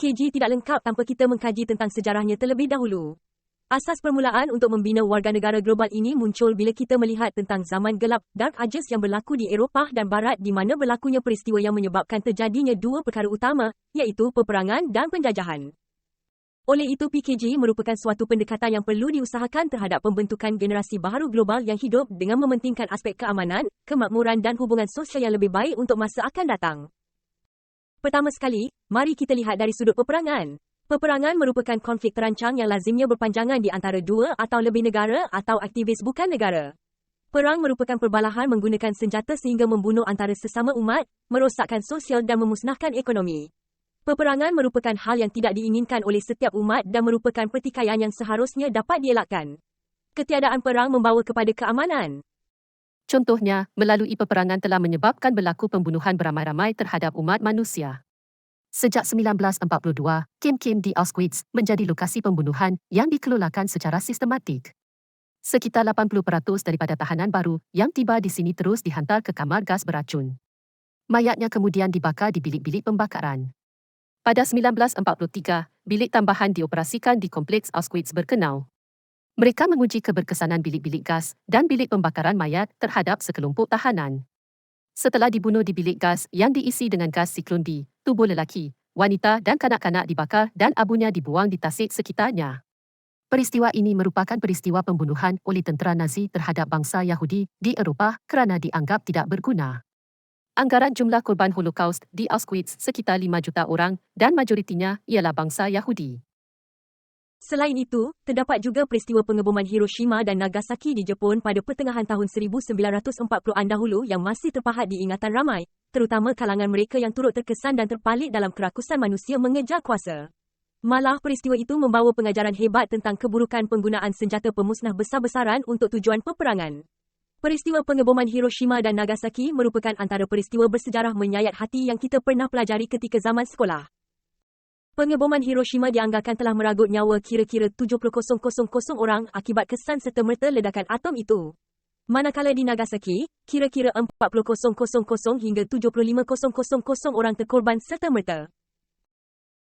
PKG tidak lengkap tanpa kita mengkaji tentang sejarahnya terlebih dahulu. Asas permulaan untuk membina warga negara global ini muncul bila kita melihat tentang zaman gelap Dark Ages yang berlaku di Eropah dan Barat di mana berlakunya peristiwa yang menyebabkan terjadinya dua perkara utama, iaitu peperangan dan penjajahan. Oleh itu PKG merupakan suatu pendekatan yang perlu diusahakan terhadap pembentukan generasi baharu global yang hidup dengan mementingkan aspek keamanan, kemakmuran dan hubungan sosial yang lebih baik untuk masa akan datang. Pertama sekali, mari kita lihat dari sudut peperangan. Peperangan merupakan konflik terancang yang lazimnya berpanjangan di antara dua atau lebih negara atau aktivis bukan negara. Perang merupakan perbalahan menggunakan senjata sehingga membunuh antara sesama umat, merosakkan sosial dan memusnahkan ekonomi. Peperangan merupakan hal yang tidak diinginkan oleh setiap umat dan merupakan pertikaian yang seharusnya dapat dielakkan. Ketiadaan perang membawa kepada keamanan. Contohnya, melalui peperangan telah menyebabkan berlaku pembunuhan beramai-ramai terhadap umat manusia. Sejak 1942, kem-kem di Auschwitz menjadi lokasi pembunuhan yang dikelolakan secara sistematik. Sekitar 80% daripada tahanan baru yang tiba di sini terus dihantar ke kamar gas beracun. Mayatnya kemudian dibakar di bilik-bilik pembakaran. Pada 1943, bilik tambahan dioperasikan di kompleks Auschwitz Birkenau. Mereka menguji keberkesanan bilik-bilik gas dan bilik pembakaran mayat terhadap sekelompok tahanan. Setelah dibunuh di bilik gas yang diisi dengan gas Zyklon B, tubuh lelaki, wanita dan kanak-kanak dibakar dan abunya dibuang di tasik sekitarnya. Peristiwa ini merupakan peristiwa pembunuhan oleh tentera Nazi terhadap bangsa Yahudi di Eropah kerana dianggap tidak berguna. Anggaran jumlah korban Holocaust di Auschwitz sekitar 5 juta orang dan majoritinya ialah bangsa Yahudi. Selain itu, terdapat juga peristiwa pengeboman Hiroshima dan Nagasaki di Jepun pada pertengahan tahun 1940-an dahulu yang masih terpahat di ingatan ramai, terutama kalangan mereka yang turut terkesan dan terpalit dalam kerakusan manusia mengejar kuasa. Malah peristiwa itu membawa pengajaran hebat tentang keburukan penggunaan senjata pemusnah besar-besaran untuk tujuan peperangan. Peristiwa pengeboman Hiroshima dan Nagasaki merupakan antara peristiwa bersejarah menyayat hati yang kita pernah pelajari ketika zaman sekolah. Pengeboman Hiroshima dianggarkan telah meragut nyawa kira-kira 70,000 orang akibat kesan serta-merta ledakan atom itu. Manakala di Nagasaki, kira-kira 40,000 hingga 75,000 orang terkorban serta-merta.